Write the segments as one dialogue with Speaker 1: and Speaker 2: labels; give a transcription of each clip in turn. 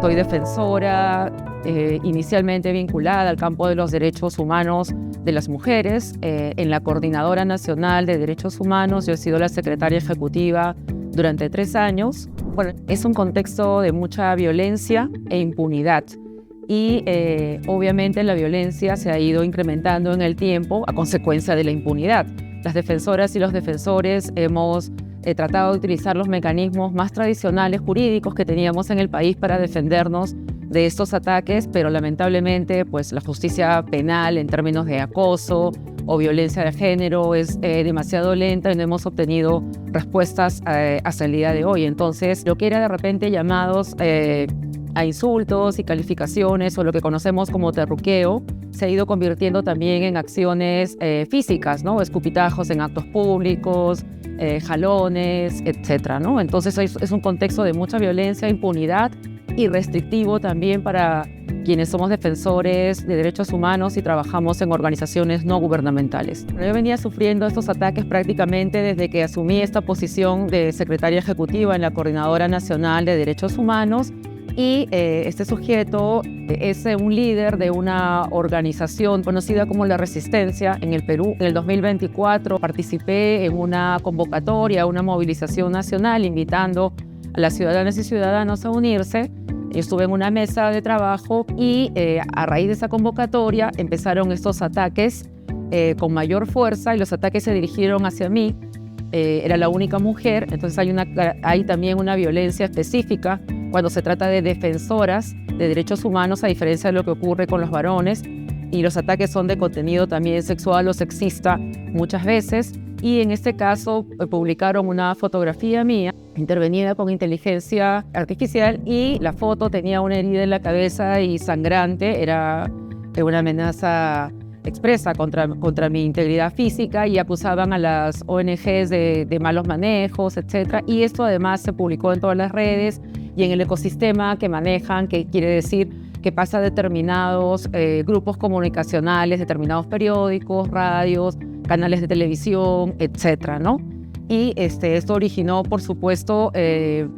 Speaker 1: Soy defensora, inicialmente vinculada al campo de los derechos humanos de las mujeres. En la Coordinadora Nacional de Derechos Humanos yo he sido la secretaria ejecutiva durante 3 años. Bueno, es un contexto de mucha violencia e impunidad. Y obviamente la violencia se ha ido incrementando en el tiempo a consecuencia de la impunidad. Las defensoras y los defensores hemos tratado de utilizar los mecanismos más tradicionales jurídicos que teníamos en el país para defendernos de estos ataques, pero lamentablemente pues, la justicia penal en términos de acoso o violencia de género es demasiado lenta y no hemos obtenido respuestas hasta el día de hoy. Entonces, lo que era de repente llamados a insultos y calificaciones o lo que conocemos como terruqueo se ha ido convirtiendo también en acciones físicas, ¿no? Escupitajos en actos públicos, jalones, etcétera, ¿no? Entonces es un contexto de mucha violencia, impunidad y restrictivo también para quienes somos defensores de derechos humanos y trabajamos en organizaciones no gubernamentales. Yo venía sufriendo estos ataques prácticamente desde que asumí esta posición de secretaria ejecutiva en la Coordinadora Nacional de Derechos Humanos. Y este sujeto es un líder de una organización conocida como La Resistencia en el Perú. En el 2024 participé en una convocatoria, una movilización nacional invitando a las ciudadanas y ciudadanos a unirse. Estuve en una mesa de trabajo y a raíz de esa convocatoria empezaron estos ataques con mayor fuerza y los ataques se dirigieron hacia mí. Era la única mujer, entonces hay también una violencia específica cuando se trata de defensoras de derechos humanos, a diferencia de lo que ocurre con los varones, y los ataques son de contenido también sexual o sexista muchas veces, y en este caso publicaron una fotografía mía intervenida con inteligencia artificial y la foto tenía una herida en la cabeza y sangrante, era una amenaza expresa contra mi integridad física y acusaban a las ONGs de malos manejos, etc. Y esto además se publicó en todas las redes y en el ecosistema que manejan, que quiere decir que pasa a determinados grupos comunicacionales, determinados periódicos, radios, canales de televisión, etc., ¿no? Y esto originó, por supuesto,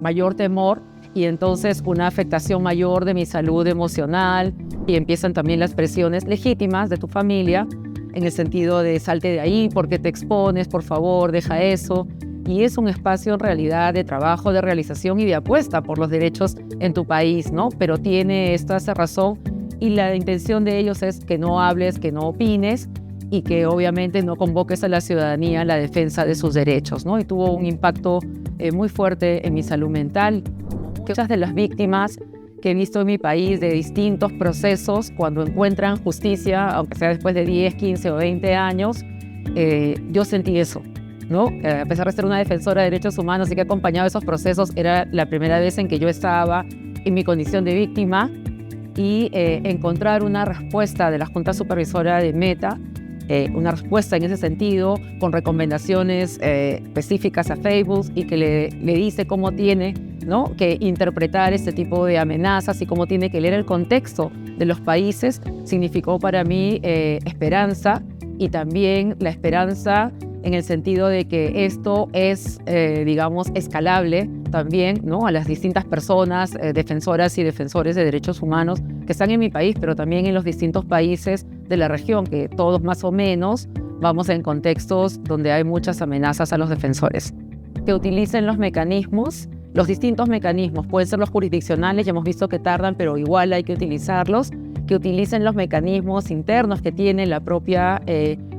Speaker 1: mayor temor y entonces una afectación mayor de mi salud emocional y empiezan también las presiones legítimas de tu familia en el sentido de salte de ahí, porque te expones, por favor, deja eso. Y es un espacio en realidad de trabajo, de realización y de apuesta por los derechos en tu país, ¿no? Pero tiene esta cerrazón y la intención de ellos es que no hables, que no opines y que obviamente no convoques a la ciudadanía a la defensa de sus derechos, ¿no? Y tuvo un impacto muy fuerte en mi salud mental. Muchas de las víctimas que he visto en mi país de distintos procesos, cuando encuentran justicia, aunque sea después de 10, 15 o 20 años, yo sentí eso, ¿no? A pesar de ser una defensora de derechos humanos y que he acompañado esos procesos, era la primera vez en que yo estaba en mi condición de víctima y encontrar una respuesta de la Junta Supervisora de Meta, una respuesta en ese sentido, con recomendaciones específicas a Facebook y que le dice cómo tiene, ¿no?, que interpretar este tipo de amenazas y cómo tiene que leer el contexto de los países, significó para mí esperanza y también la esperanza en el sentido de que esto es, digamos, escalable también, ¿no?, a las distintas personas, defensoras y defensores de derechos humanos que están en mi país, pero también en los distintos países de la región, que todos más o menos vamos en contextos donde hay muchas amenazas a los defensores. Que utilicen los mecanismos, los distintos mecanismos, pueden ser los jurisdiccionales, ya hemos visto que tardan, pero igual hay que utilizarlos, que utilicen los mecanismos internos que tiene la propia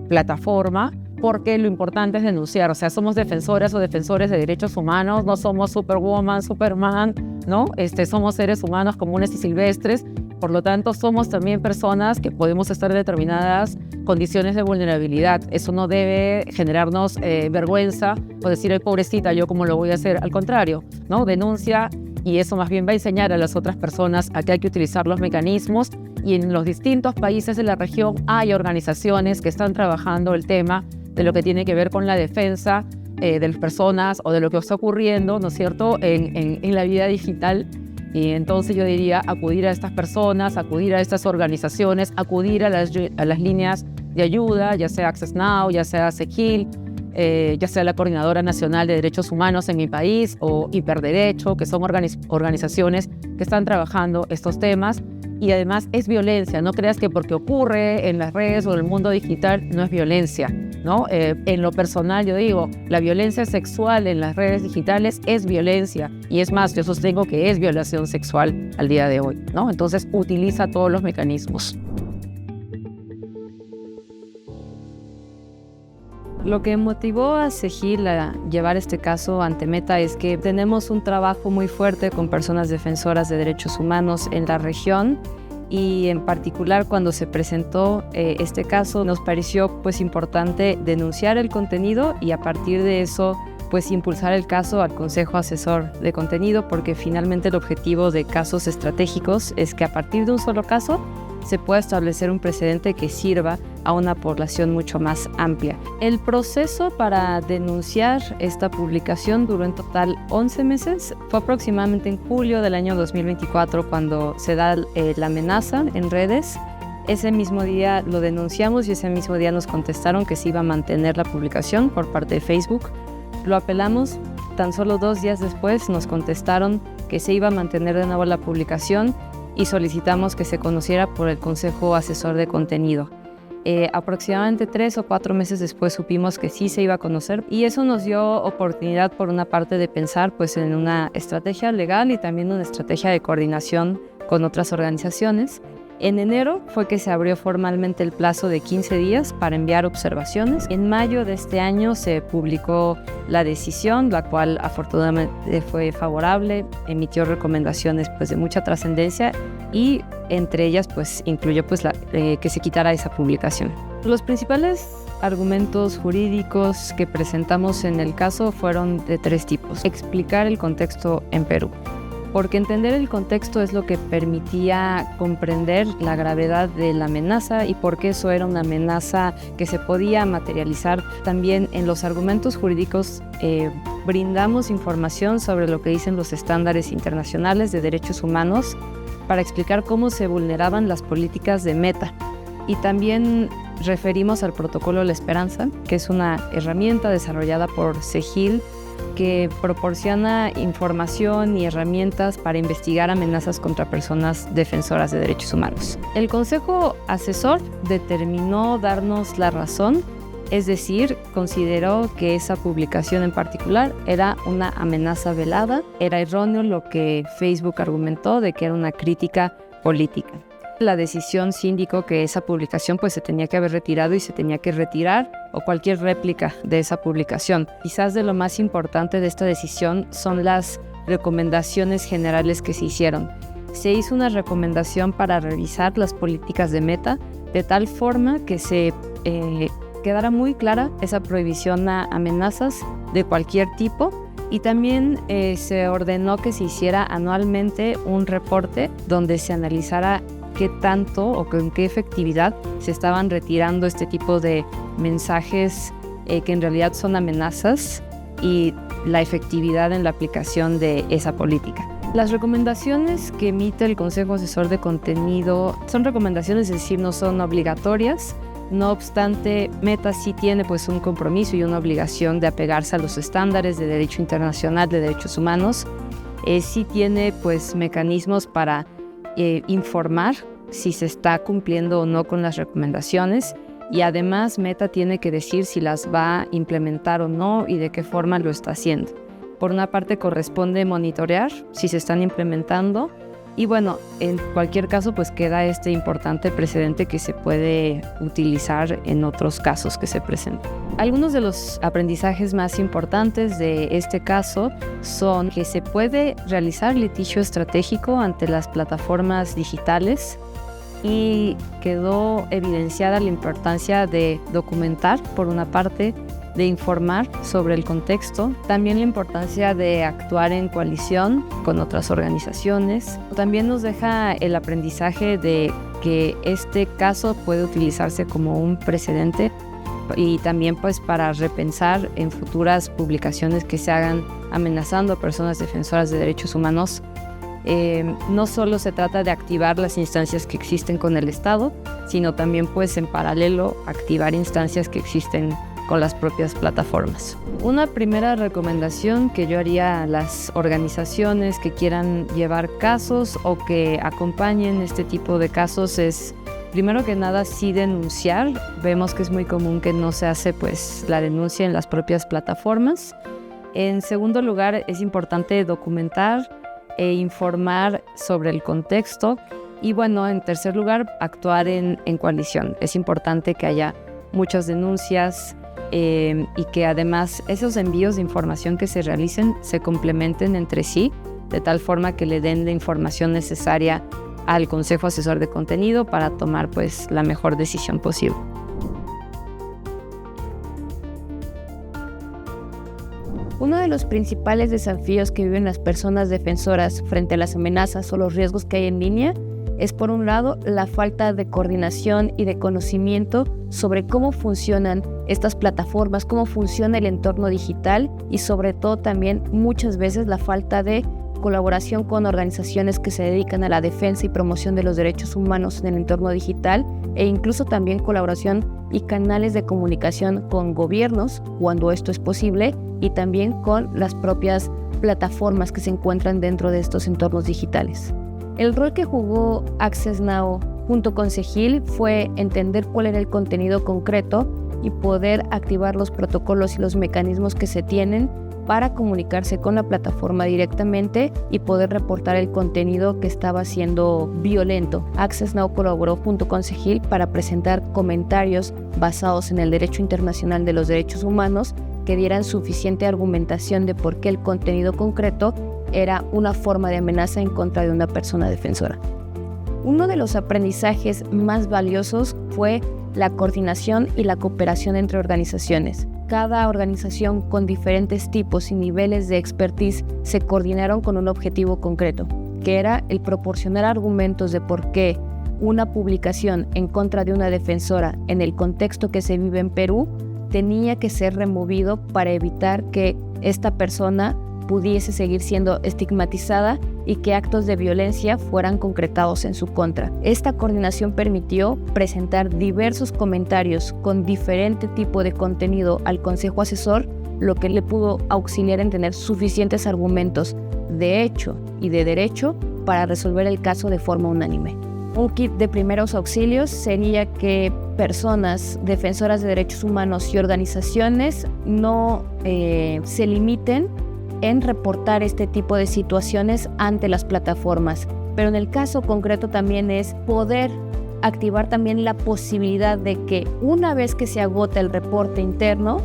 Speaker 1: plataforma, porque lo importante es denunciar, o sea, somos defensoras o defensores de derechos humanos, no somos Superwoman, Superman, ¿no? Somos seres humanos comunes y silvestres, por lo tanto somos también personas que podemos estar en determinadas condiciones de vulnerabilidad. Eso no debe generarnos vergüenza o decir, ay, pobrecita, ¿yo cómo lo voy a hacer? Al contrario, ¿no? Denuncia y eso más bien va a enseñar a las otras personas a que hay que utilizar los mecanismos y en los distintos países de la región hay organizaciones que están trabajando el tema de lo que tiene que ver con la defensa de las personas o de lo que está ocurriendo, ¿no es cierto?, en la vida digital. Y entonces yo diría acudir a estas personas, acudir a estas organizaciones, acudir a las líneas de ayuda, ya sea Access Now, ya sea SEGIL, ya sea la Coordinadora Nacional de Derechos Humanos en mi país o Hiperderecho, que son organizaciones que están trabajando estos temas. Y además es violencia, no creas que porque ocurre en las redes o en el mundo digital no es violencia, ¿no? En lo personal yo digo, la violencia sexual en las redes digitales es violencia, y es más, yo sostengo que es violación sexual al día de hoy, ¿no? Entonces utiliza todos los mecanismos.
Speaker 2: Lo que motivó a Sehil a llevar este caso ante Meta es que tenemos un trabajo muy fuerte con personas defensoras de derechos humanos en la región, y en particular cuando se presentó este caso nos pareció pues importante denunciar el contenido y a partir de eso pues impulsar el caso al Consejo Asesor de Contenido, porque finalmente el objetivo de casos estratégicos es que a partir de un solo caso se pueda establecer un precedente que sirva a una población mucho más amplia. El proceso para denunciar esta publicación duró en total 11 meses. Fue aproximadamente en julio del año 2024 cuando se da la amenaza en redes. Ese mismo día lo denunciamos y ese mismo día nos contestaron que se iba a mantener la publicación por parte de Facebook. Lo apelamos, tan solo 2 días después nos contestaron que se iba a mantener de nuevo la publicación y solicitamos que se conociera por el Consejo Asesor de Contenido. Aproximadamente 3 o 4 meses después supimos que sí se iba a conocer y eso nos dio oportunidad por una parte de pensar pues en una estrategia legal y también una estrategia de coordinación con otras organizaciones. En enero fue que se abrió formalmente el plazo de 15 días para enviar observaciones. En mayo de este año se publicó la decisión, la cual afortunadamente fue favorable, emitió recomendaciones pues, de mucha trascendencia y entre ellas pues, incluyó pues, que se quitara esa publicación. Los principales argumentos jurídicos que presentamos en el caso fueron de 3 tipos. Explicar el contexto en Perú, porque entender el contexto es lo que permitía comprender la gravedad de la amenaza y por qué eso era una amenaza que se podía materializar. También en los argumentos jurídicos brindamos información sobre lo que dicen los estándares internacionales de derechos humanos para explicar cómo se vulneraban las políticas de Meta. Y también referimos al Protocolo La Esperanza, que es una herramienta desarrollada por Sehil que proporciona información y herramientas para investigar amenazas contra personas defensoras de derechos humanos. El Consejo Asesor determinó darnos la razón, es decir, consideró que esa publicación en particular era una amenaza velada, era erróneo lo que Facebook argumentó de que era una crítica política. La decisión sí indicó que esa publicación pues, se tenía que haber retirado y se tenía que retirar o cualquier réplica de esa publicación. Quizás de lo más importante de esta decisión son las recomendaciones generales que se hicieron. Se hizo una recomendación para revisar las políticas de Meta de tal forma que se quedara muy clara esa prohibición a amenazas de cualquier tipo. Y también se ordenó que se hiciera anualmente un reporte donde se analizara qué tanto o con qué efectividad se estaban retirando este tipo de mensajes que en realidad son amenazas y la efectividad en la aplicación de esa política. Las recomendaciones que emite el Consejo Asesor de Contenido son recomendaciones, es decir, no son obligatorias. No obstante, Meta sí tiene pues, un compromiso y una obligación de apegarse a los estándares de derecho internacional de derechos humanos. Sí tiene pues, mecanismos para informar si se está cumpliendo o no con las recomendaciones y además Meta tiene que decir si las va a implementar o no y de qué forma lo está haciendo. Por una parte corresponde monitorear si se están implementando y bueno, en cualquier caso pues queda este importante precedente que se puede utilizar en otros casos que se presenten. Algunos de los aprendizajes más importantes de este caso son que se puede realizar litigio estratégico ante las plataformas digitales y quedó evidenciada la importancia de documentar, por una parte, de informar sobre el contexto, también la importancia de actuar en coalición con otras organizaciones. También nos deja el aprendizaje de que este caso puede utilizarse como un precedente y también pues para repensar en futuras publicaciones que se hagan amenazando a personas defensoras de derechos humanos. No solo se trata de activar las instancias que existen con el Estado, sino también pues en paralelo activar instancias que existen con las propias plataformas. Una primera recomendación que yo haría a las organizaciones que quieran llevar casos o que acompañen este tipo de casos es, primero que nada, sí denunciar. Vemos que es muy común que no se hace pues la denuncia en las propias plataformas. En segundo lugar, es importante documentar e informar sobre el contexto. Y bueno, en tercer lugar, actuar en coalición. Es importante que haya muchas denuncias y que además esos envíos de información que se realicen se complementen entre sí, de tal forma que le den la información necesaria al Consejo Asesor de Contenido para tomar pues la mejor decisión posible.
Speaker 3: Uno de los principales desafíos que viven las personas defensoras frente a las amenazas o los riesgos que hay en línea es, por un lado, la falta de coordinación y de conocimiento sobre cómo funcionan estas plataformas, cómo funciona el entorno digital y sobre todo también muchas veces la falta de colaboración con organizaciones que se dedican a la defensa y promoción de los derechos humanos en el entorno digital e incluso también colaboración y canales de comunicación con gobiernos cuando esto es posible y también con las propias plataformas que se encuentran dentro de estos entornos digitales. El rol que jugó Access Now junto con Segil fue entender cuál era el contenido concreto y poder activar los protocolos y los mecanismos que se tienen para comunicarse con la plataforma directamente y poder reportar el contenido que estaba siendo violento. Access Now colaboró junto con Segil para presentar comentarios basados en el derecho internacional de los derechos humanos que dieran suficiente argumentación de por qué el contenido concreto era una forma de amenaza en contra de una persona defensora. Uno de los aprendizajes más valiosos fue la coordinación y la cooperación entre organizaciones. Cada organización con diferentes tipos y niveles de expertise se coordinaron con un objetivo concreto, que era el proporcionar argumentos de por qué una publicación en contra de una defensora en el contexto que se vive en Perú tenía que ser removido para evitar que esta persona pudiese seguir siendo estigmatizada y que actos de violencia fueran concretados en su contra. Esta coordinación permitió presentar diversos comentarios con diferente tipo de contenido al Consejo Asesor, lo que le pudo auxiliar en tener suficientes argumentos de hecho y de derecho para resolver el caso de forma unánime. Un kit de primeros auxilios sería que personas defensoras de derechos humanos y organizaciones no se limiten en reportar este tipo de situaciones ante las plataformas. Pero en el caso concreto también es poder activar también la posibilidad de que una vez que se agota el reporte interno,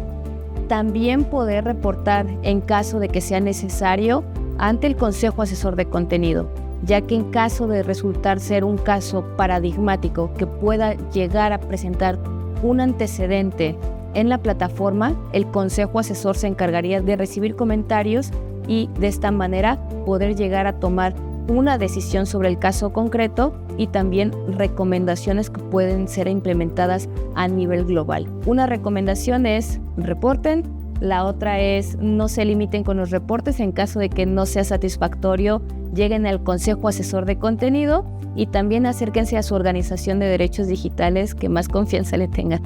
Speaker 3: también poder reportar en caso de que sea necesario ante el Consejo Asesor de Contenido, ya que en caso de resultar ser un caso paradigmático que pueda llegar a presentar un antecedente en la plataforma, el Consejo Asesor se encargaría de recibir comentarios y de esta manera poder llegar a tomar una decisión sobre el caso concreto y también recomendaciones que pueden ser implementadas a nivel global. Una recomendación es reporten, la otra es no se limiten con los reportes, en caso de que no sea satisfactorio, lleguen al Consejo Asesor de Contenido y también acérquense a su organización de derechos digitales que más confianza le tengan.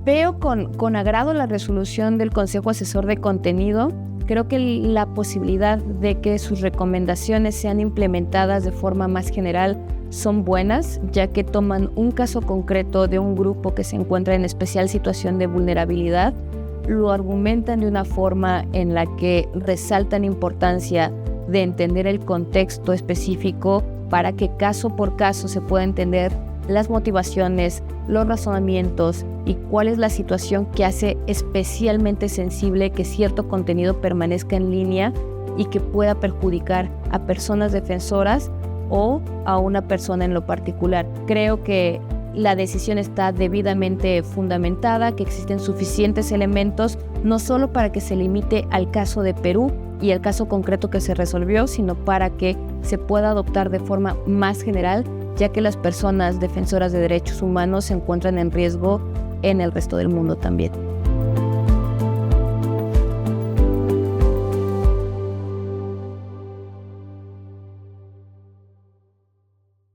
Speaker 3: Veo con agrado la resolución del Consejo Asesor de Contenido. Creo que la posibilidad de que sus recomendaciones sean implementadas de forma más general son buenas, ya que toman un caso concreto de un grupo que se encuentra en especial situación de vulnerabilidad, lo argumentan de una forma en la que resaltan importancia de entender el contexto específico para que caso por caso se pueda entender las motivaciones, los razonamientos y cuál es la situación que hace especialmente sensible que cierto contenido permanezca en línea y que pueda perjudicar a personas defensoras o a una persona en lo particular. Creo que la decisión está debidamente fundamentada, que existen suficientes elementos, no solo para que se limite al caso de Perú y el caso concreto que se resolvió, sino para que se pueda adoptar de forma más general, ya que las personas defensoras de derechos humanos se encuentran en riesgo en el resto del mundo también.